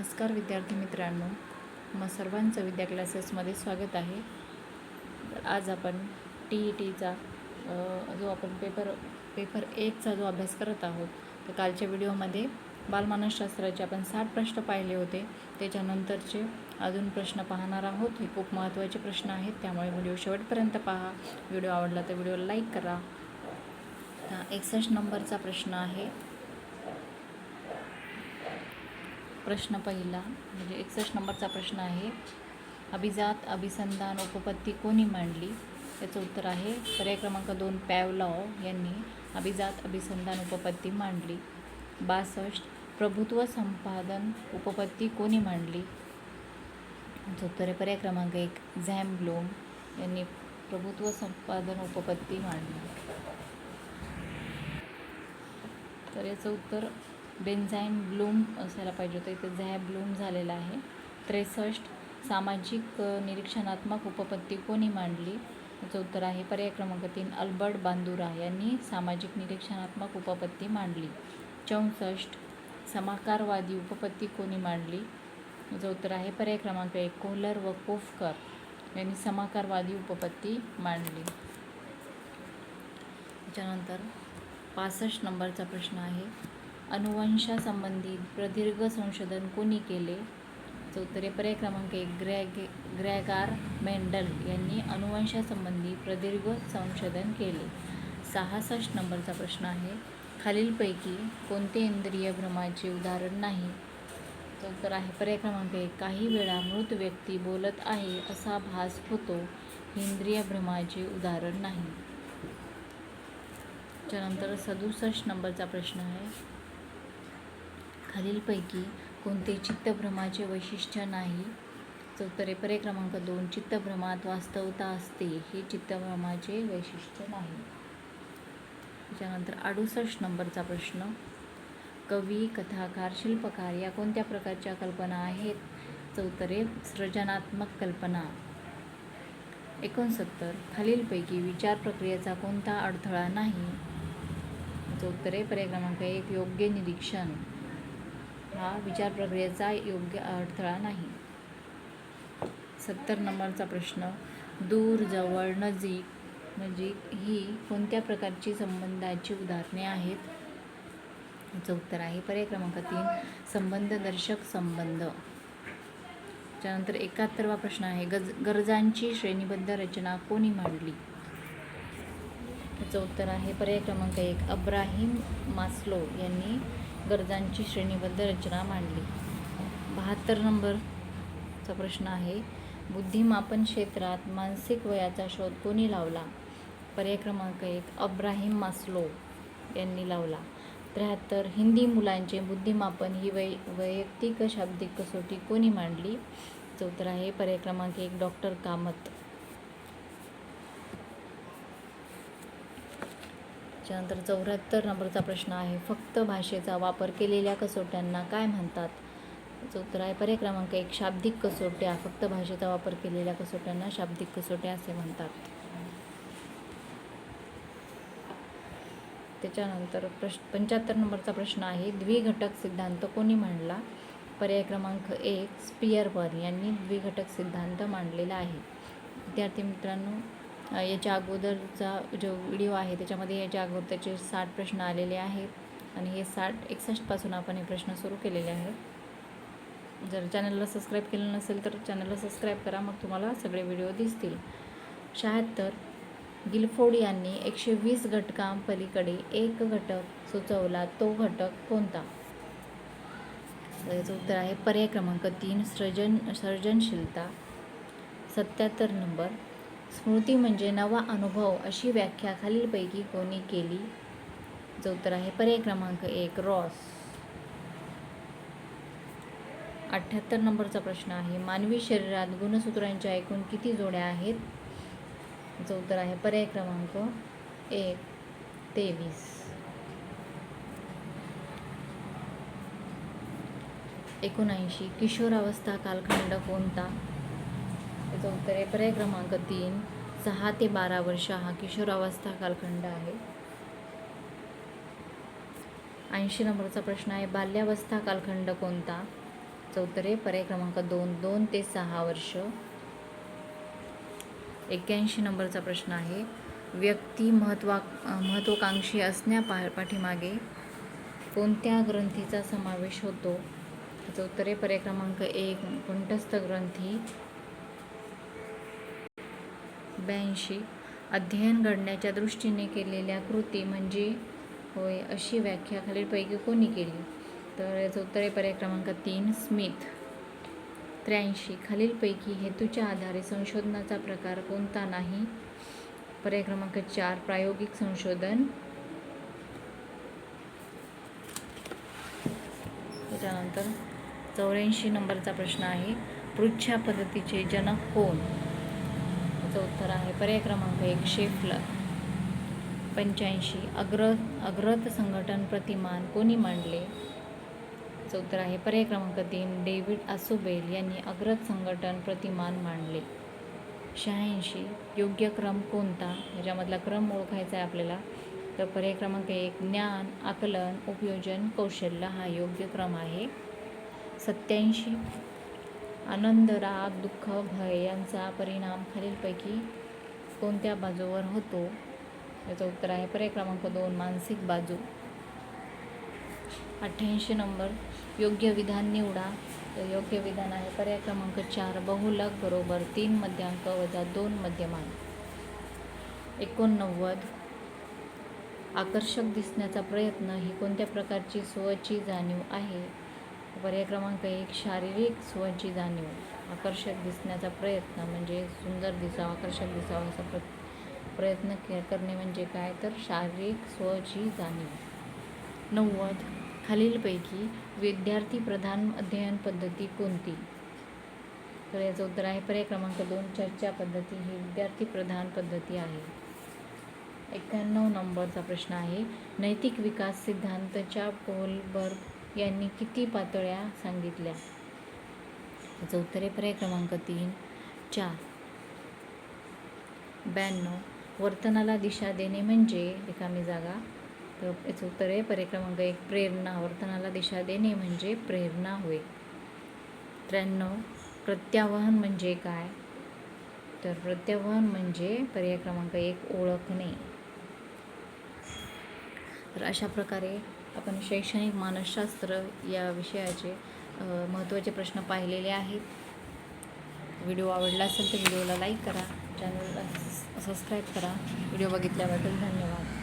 नमस्कार विद्यार्थी मित्रांनो, सर्वांचं विद्या क्लासेसमध्ये स्वागत आहे. तर आज आपण TETचा जो आपण पेपर 1चा जो अभ्यास करत आहोत, तर कालच्या व्हिडिओमध्ये बालमानसशास्त्राचे आपण 60 प्रश्न पाहिले होते. त्याच्यानंतरचे अजून प्रश्न पाहणार आहोत. हे खूप महत्त्वाचे प्रश्न आहेत, त्यामुळे व्हिडिओ शेवटपर्यंत पहा. व्हिडिओ आवडला तर व्हिडिओला लाईक करा. 61 नंबरचा प्रश्न आहे. प्रश्न पहिला म्हणजे 61 नंबरचा प्रश्न आहे, अभिजात अभिसंधान उपपत्ती कोणी मांडली? त्याचं उत्तर आहे पर्याय क्रमांक 2 पॅवलॉव यांनी अभिजात अभिसंधान उपपत्ती मांडली. 62 प्रभुत्व संपादन उपपत्ती कोणी मांडली? त्याचं उत्तर आहे पर्याय क्रमांक 1 झॅम ब्लूम यांनी प्रभुत्व संपादन उपपत्ती मांडली. तर याचं उत्तर बेंझाईन ब्लूम असायला पाहिजे होतं, इथे झॅम ब्लूम झालेला आहे. 63 सामाजिक निरीक्षणात्मक उपपत्ती कोणी मांडली? याचं उत्तर आहे पर्याय क्रमांक 3 अल्बर्ट बांदुरा यांनी सामाजिक निरीक्षणात्मक उपपत्ती मांडली. 64 समाकारवादी उपपत्ती कोणी मांडली? याचं उत्तर आहे पर्याय क्रमांक 1 कोहलर व कोफकर यांनी समाकारवादी उपपत्ती मांडली. त्याच्यानंतर 65 नंबरचा प्रश्न आहे, अनुवंशासंबंधित प्रदीर्घ संशोधन कोणी केले? याचं उत्तर आहे पर्याय क्रमांक 1 ग्रेगार मेंडल यांनी अनुवंशासंबंधी प्रदीर्घ संशोधन केले. 66 नंबरचा प्रश्न आहे, खालीलपैकी कोणते इंद्रिय भ्रमाचे उदाहरण नाही? याचं उत्तर आहे पर्याय क्रमांक 1 काही वेळा मृत व्यक्ती बोलत आहे असा भास होतो, हे इंद्रिय भ्रमाचे उदाहरण नाही. त्यानंतर 67 नंबरचा प्रश्न आहे, खालीलपैकी कोणते चित्तभ्रमाचे वैशिष्ट्य नाही? याचं उत्तर आहे पर्याय क्रमांक 2 चित्तभ्रमात वास्तवता असते, हे चित्तभ्रमाचे वैशिष्ट्य नाही. त्याच्यानंतर 68 नंबरचा प्रश्न, कवी कथाकार शिल्पकार या कोणत्या प्रकारच्या कल्पना आहेत? याचं उत्तर आहे सृजनात्मक कल्पना. 69 खालीलपैकी विचार प्रक्रियेचा कोणता अडथळा नाही? याचं उत्तर आहे पर्याय क्रमांक 1 योग्य निरीक्षण हा विचार प्रक्रियेचा योग्य अडथळा नाही. 70 नंबरचा प्रश्न, दूर जवळ नजीक ही कोणत्या प्रकारची संबंधाची उदाहरणे आहेत? याचं उत्तर आहे पर्याय क्रमांक 3 संबंधदर्शक संबंध. त्यानंतर 71वा प्रश्न आहे, गरजांची श्रेणीबद्ध रचना कोणी मांडली? याचं उत्तर आहे पर्याय क्रमांक 1 अब्राहिम मास्लो यांनी गरजांची श्रेणीबद्ध रचना मांडली. 72 नंबरचा प्रश्न आहे, बुद्धिमापन क्षेत्रात मानसिक वयाचा शोध कोणी लावला? पर्याय क्रमांक 1 अब्राहिम मास्लो यांनी लावला. 73 हिंदी मुलांचे बुद्धिमापन ही वैयक्तिक शाब्दिक कसोटी कोणी मांडली? याचं उत्तर आहे पर्याय क्रमांक 1 डॉक्टर कामत. त्यानंतर 74 नंबरचा प्रश्न आहे, फक्त भाषेचा वापर केलेल्या कसोट्यांना काय म्हणतात? याचं उत्तर आहे पर्याय क्रमांक 1 शाब्दिक कसोट्या. फक्त भाषेचा वापर केलेल्या कसोट्यांना शाब्दिक कसोट्या असे म्हणतात. त्याच्यानंतर 75 नंबरचा प्रश्न आहे, द्विघटक सिद्धांत कोणी मांडला? पर्याय क्रमांक 1 स्पियरबर्न यांनी द्विघटक सिद्धांत मांडलेला आहे. विद्यार्थी मित्रांनो, याच्या अगोदरचा जो व्हिडिओ आहे त्याच्यामध्ये याच्या अगोदरचे 60 प्रश्न आलेले आहेत आणि हे 61 पासून आपण हे प्रश्न सुरू केलेले आहेत. जर चॅनलला सबस्क्राईब केलं नसेल तर चॅनलला सबस्क्राईब करा, मग तुम्हाला सगळे व्हिडिओ दिसतील. 76 गिलफोर्ड यांनी 120 घटकांपलीकडे एक घटक सुचवला, तो घटक कोणता? याचं उत्तर आहे पर्याय क्रमांक 3 सर्जनशीलता. 77 नंबर स्मृती म्हणजे नवा अनुभव अशी व्याख्या खालीलपैकी कोणी केली? याचं उत्तर आहे पर्याय क्रमांक 1 रॉस. 78 नंबरचा प्रश्न आहे, मानवी शरीरात गुणसूत्रांच्या एकूण किती जोड्या आहेत? याचं उत्तर आहे पर्याय क्रमांक 1 23. 79 किशोरावस्था कालखंड कोणता? याचं उत्तर आहे पर्याय क्रमांक 3 6 ते 12 वर्ष हा किशोरावस्था कालखंड आहे. 80 नंबरचा प्रश्न आहे, बाल्यावस्था कालखंड कोणता? उत्तर आहे पर्याय क्रमांक 2 ते 6 वर्ष. 81 नंबरचा प्रश्न आहे, व्यक्ती महत्त्वाकांक्षी पाठीमागे कोणत्या ग्रंथीचा समावेश होतो? त्याचं उत्तर आहे पर्याय क्रमांक 1 कंठस्थ ग्रंथी. 82 अध्ययन घडण्याच्या दृष्टीने केलेल्या कृती म्हणजे होय अशी व्याख्या खालीलपैकी कोणी केली? तर याचं उत्तर आहे पर्याय क्रमांक 3 स्मिथ. 83 खालीलपैकी हेतूच्या आधारे संशोधनाचा प्रकार कोणता नाही? पर्याय क्रमांक 4 प्रायोगिक संशोधन. त्याच्यानंतर 84 नंबरचा प्रश्न आहे, पृच्छा पद्धतीचे जनक कोण? याचं उत्तर आहे पर्याय क्रमांक 1 शेफलर. 85 अग्रत संघटन प्रतिमान कोणी मांडले? याचं उत्तर आहे पर्याय क्रमांक 3 डेव्हिड आसुबेल यांनी अग्रत संघटन प्रतिमान मांडले. 86 योग्य क्रम कोणता? याच्यामधला क्रम ओळखायचा आहे आपल्याला. तर पर्याय क्रमांक 1 ज्ञान, आकलन, उपयोजन, कौशल्य हा योग्य क्रम आहे. 87 आनंद, राग, दुःख, भय यांचा परिणाम खालीलपैकी कोणत्या बाजूवर होतो? याचं उत्तर आहे पर्याय क्रमांक 2 मानसिक बाजू. 88 नंबर योग्य विधान निवडा. तर योग्य विधान आहे पर्याय क्रमांक 4 बहुलक बरोबर 3 मध्यांक वजा 2 मध्यमान. 89 आकर्षक दिसण्याचा प्रयत्न ही कोणत्या प्रकारची स्वची जाणीव आहे? पर्याय क्रमांक 1 शारीरिक स्वची जाणीव. आकर्षक दिसण्याचा प्रयत्न म्हणजे सुंदर दिसावा, आकर्षक दिसावा असा प्रयत्न करणे म्हणजे काय? तर शारीरिक स्वची जाणीव. 90 खालीलपैकी विद्यार्थी प्रधान अध्ययन पद्धती कोणती? तर याचं उत्तर आहे पर्याय क्रमांक 2 चर्चा पद्धती ही विद्यार्थी प्रधान पद्धती आहे. 91 नंबरचा प्रश्न आहे, नैतिक विकास सिद्धांतच्या कोहलबर्ग यांनी किती पातळ्या सांगितल्या? याचं उत्तर आहे पर्याय क्रमांक 3 4. 92 वर्तनाला दिशा देणे म्हणजे रिकामी जागा. तर याचं उत्तर आहे पर्याय क्रमांक 1 प्रेरणा. वर्तनाला दिशा देणे म्हणजे प्रेरणा होय. 93 प्रत्यावहन म्हणजे काय? तर प्रत्यावहन म्हणजे पर्याय क्रमांक 1 ओळखणे. तर अशा प्रकारे आपण शैक्षणिक मानसशास्त्र या विषयाचे महत्त्वाचे प्रश्न पाहिलेले आहेत. व्हिडिओ आवडला असेल तर व्हिडिओला लाईक करा, चॅनलला सबस्क्राईब करा. व्हिडिओ बघितल्याबद्दल धन्यवाद.